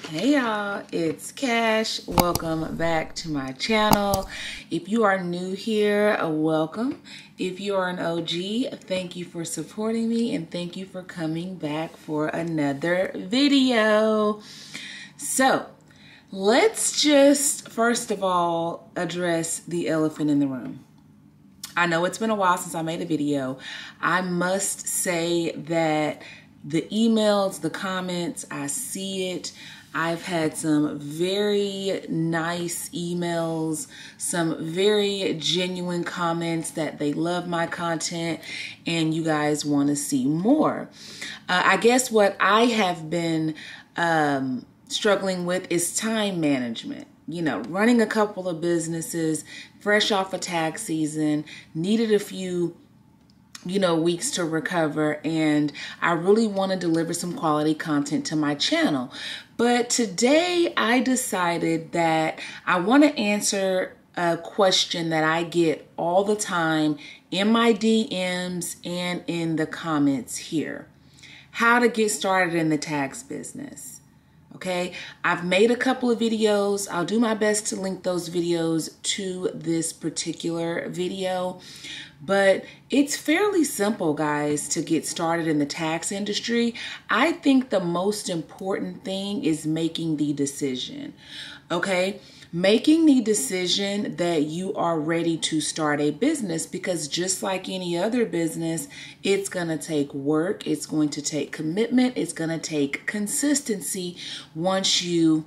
Hey y'all, it's Cash. Welcome back to my channel. If you are new here, welcome. If you are an OG, thank you for supporting me and thank you for coming back for another video. So let's just first of all address the elephant in the room. I know it's been a while since I made a video. I must say that the emails, the comments, I see it. I've had some very nice emails, some very genuine comments that they love my content and you guys want to see more. I guess what I have been struggling with is time management. You know, running a couple of businesses, fresh off of tax season, needed a few weeks to recover, and I really want to deliver some quality content to my channel. But today I decided that I want to answer a question that I get all the time in my DMs and in the comments here. How to get started in the tax business. Okay, I've made a couple of videos. I'll do my best to link those videos to this particular video. But it's fairly simple, guys, to get started in the tax industry. I think the most important thing is making the decision, okay? Making the decision that you are ready to start a business, because just like any other business, it's going to take work, it's going to take commitment, it's going to take consistency once you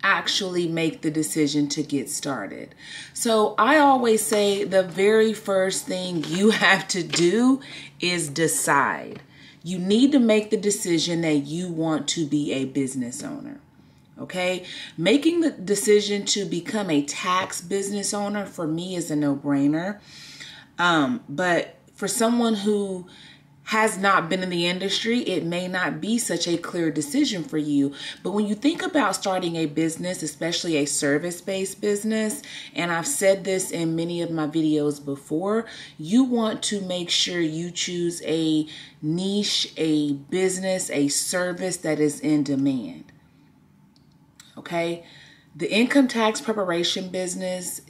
actually make the decision to get started. So I always say the very first thing you have to do is decide. You need to make the decision that you want to be a business owner. Okay, making the decision to become a tax business owner for me is a no-brainer. But for someone who has not been in the industry, it may not be such a clear decision for you. But when you think about starting a business, especially a service-based business, and I've said this in many of my videos before, you want to make sure you choose a niche, a business, a service that is in demand. Okay, the income tax preparation business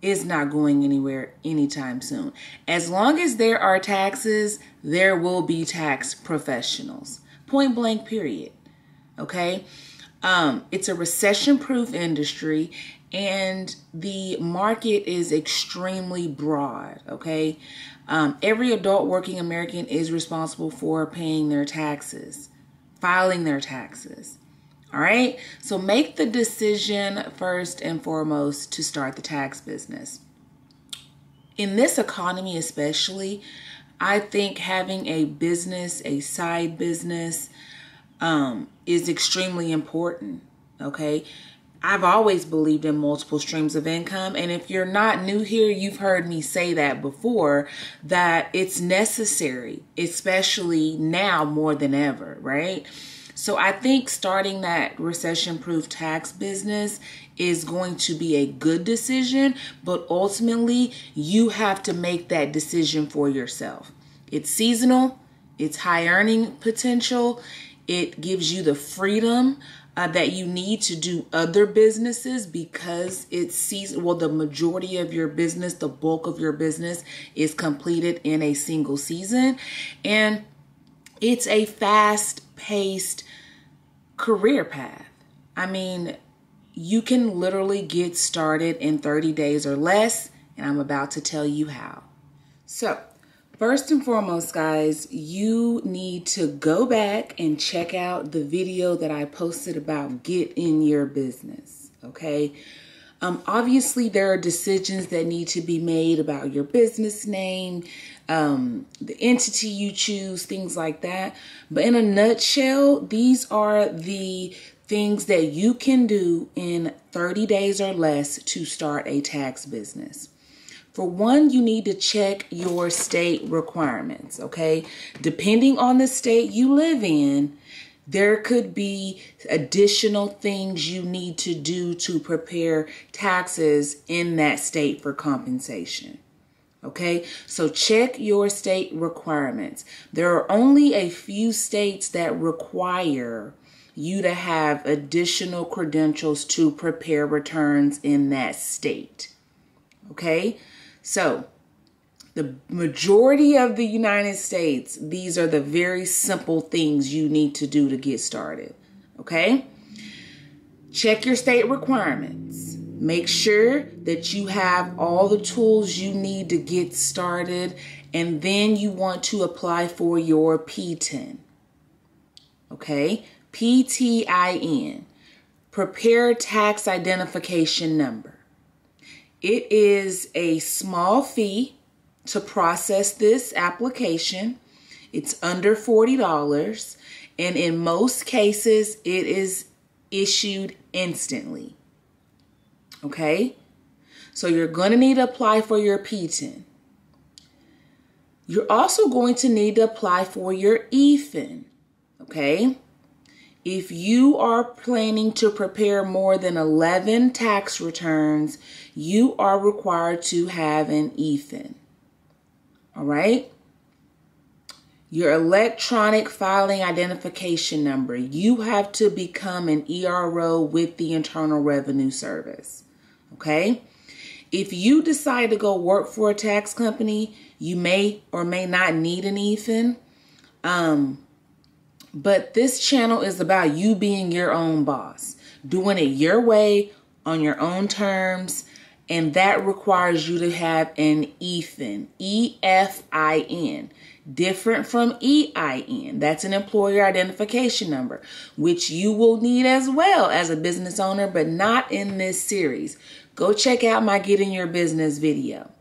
is not going anywhere anytime soon. As long as there are taxes, there will be tax professionals. Point blank, period. Okay, it's a recession-proof industry and the market is extremely broad. Okay, every adult working American is responsible for paying their taxes, filing their taxes. All right, so make the decision first and foremost to start the tax business. In this economy especially, I think having a business, a side business, is extremely important, okay? I've always believed in multiple streams of income, and if you're not new here, you've heard me say that before, that it's necessary, especially now more than ever, right? So I think starting that recession-proof tax business is going to be a good decision, but ultimately you have to make that decision for yourself. It's seasonal, it's high earning potential, it gives you the freedom that you need to do other businesses because it's season. Well, the majority of your business, the bulk of your business is completed in a single season, and it's a fast-paced career path. I mean, you can literally get started in 30 days or less, and I'm about to tell you how. So, first and foremost, guys, you need to go back and check out the video that I posted about get in your business, okay? Obviously, there are decisions that need to be made about your business name, the entity you choose, things like that. But in a nutshell, these are the things that you can do in 30 days or less to start a tax business. For one, you need to check your state requirements, okay? Depending on the state you live in, there could be additional things you need to do to prepare taxes in that state for compensation. Okay, so check your state requirements. There are only a few states that require you to have additional credentials to prepare returns in that state. Okay, so the majority of the United States, these are the very simple things you need to do to get started. Okay, check your state requirements. Make sure that you have all the tools you need to get started, and then you want to apply for your PTIN. Okay, PTIN, Prepared Tax Identification Number. It is a small fee to process this application. It's under $40, and in most cases, it is issued instantly. Okay, so you're going to need to apply for your PTIN. You're also going to need to apply for your EFIN. Okay, if you are planning to prepare more than 11 tax returns, you are required to have an EFIN. All right. Your electronic filing identification number. You have to become an ERO with the Internal Revenue Service. Okay. If you decide to go work for a tax company, you may or may not need an EFIN. But this channel is about you being your own boss, doing it your way on your own terms. And that requires you to have an EFIN, EFIN, different from EIN. That's an employer identification number, which you will need as well as a business owner, but not in this series. Go check out my Get in Your Business video.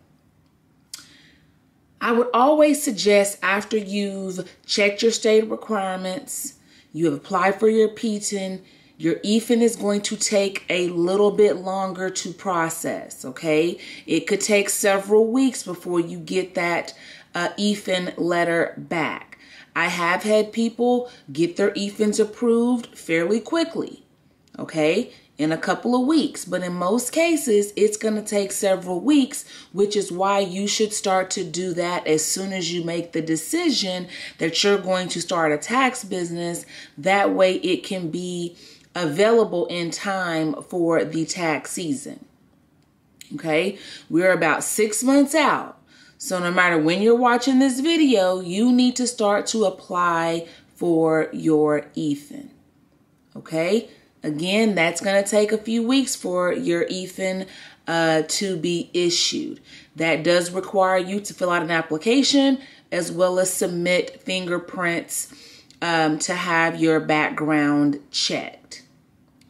I would always suggest after you've checked your state requirements, you have applied for your PTIN, your EFIN is going to take a little bit longer to process, okay? It could take several weeks before you get that EFIN letter back. I have had people get their EFINs approved fairly quickly, okay? In a couple of weeks, but in most cases, it's going to take several weeks, which is why you should start to do that as soon as you make the decision that you're going to start a tax business. That way it can be available in time for the tax season. Okay, we're about 6 months out. So no matter when you're watching this video, you need to start to apply for your EFIN. Okay. Again, that's going to take a few weeks for your EFIN to be issued. That does require you to fill out an application as well as submit fingerprints to have your background checked.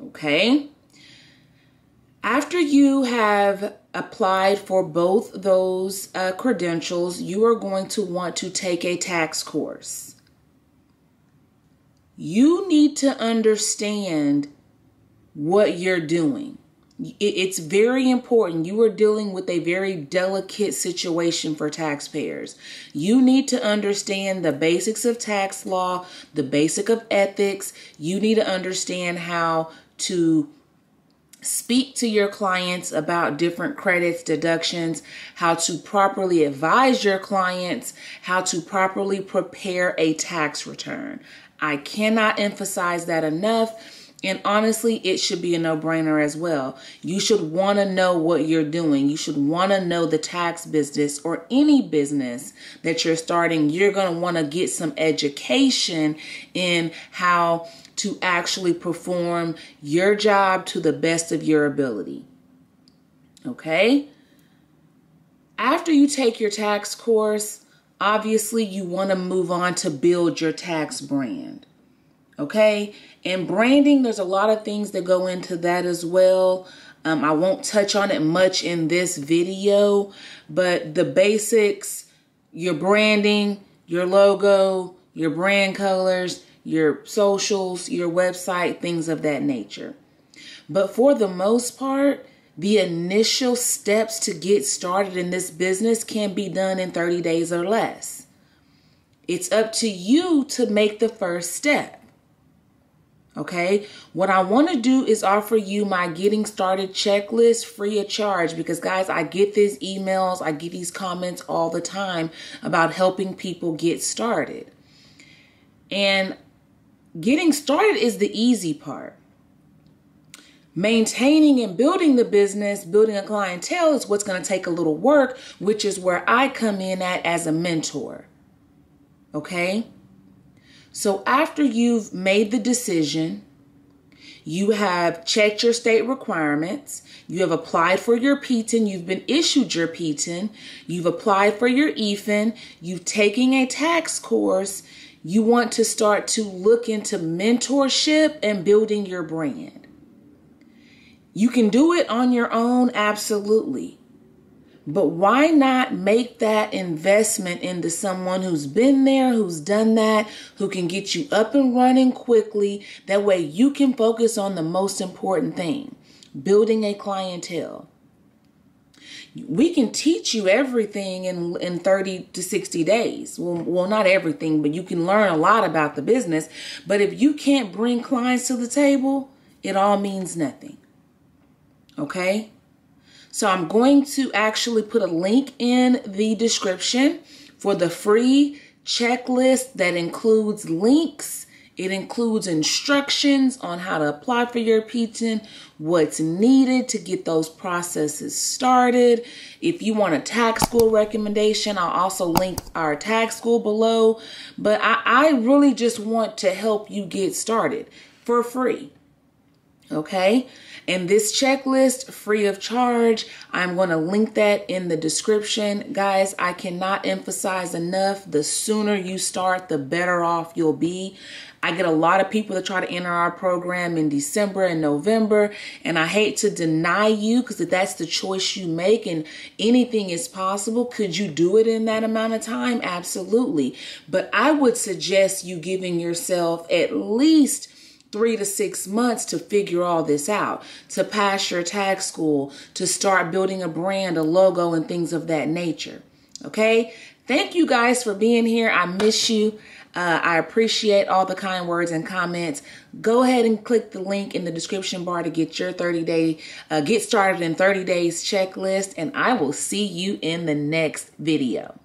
Okay. After you have applied for both those credentials, you are going to want to take a tax course. You need to understand what you're doing. It's very important. You are dealing with a very delicate situation for taxpayers. You need to understand the basics of tax law, the basic of ethics. You need to understand how to speak to your clients about different credits, deductions, how to properly advise your clients, how to properly prepare a tax return. I cannot emphasize that enough. And honestly, it should be a no-brainer as well. You should want to know what you're doing. You should want to know the tax business or any business that you're starting. You're going to want to get some education in how to actually perform your job to the best of your ability. Okay? After you take your tax course, obviously you want to move on to build your tax brand. Okay? And branding, there's a lot of things that go into that as well. I won't touch on it much in this video, but the basics, your branding, your logo, your brand colors, your socials, your website, things of that nature. But for the most part, the initial steps to get started in this business can be done in 30 days or less. It's up to you to make the first step. Okay, what I want to do is offer you my getting started checklist free of charge because, guys, I get these emails, I get these comments all the time about helping people get started. And Getting started is the easy part. Maintaining and building the business, building a clientele is what's going to take a little work, which is where I come in at as a mentor. Okay? So after you've made the decision, you have checked your state requirements, you have applied for your PTIN, you've been issued your PTIN, you've applied for your EFIN, you've taken a tax course, you want to start to look into mentorship and building your brand. You can do it on your own, absolutely. But why not make that investment into someone who's been there, who's done that, who can get you up and running quickly? That way you can focus on the most important thing, building a clientele. We can teach you everything in 30 to 60 days. Well, not everything, but you can learn a lot about the business. But if you can't bring clients to the table, it all means nothing. Okay? So I'm going to actually put a link in the description for the free checklist that includes links. It includes instructions on how to apply for your PTIN, what's needed to get those processes started. If you want a tax school recommendation, I'll also link our tax school below. But I really just want to help you get started for free. Okay? And this checklist, free of charge, I'm going to link that in the description. Guys, I cannot emphasize enough, the sooner you start, the better off you'll be. I get a lot of people that try to enter our program in December and November, and I hate to deny you, because if that's the choice you make and anything is possible, could you do it in that amount of time? Absolutely. But I would suggest you giving yourself at least 3 to 6 months to figure all this out, to pass your tax school, to start building a brand, a logo, and things of that nature. Okay? Thank you guys for being here. I miss you. I appreciate all the kind words and comments. Go ahead and click the link in the description bar to get your 30-day, get started in 30 days checklist, and I will see you in the next video.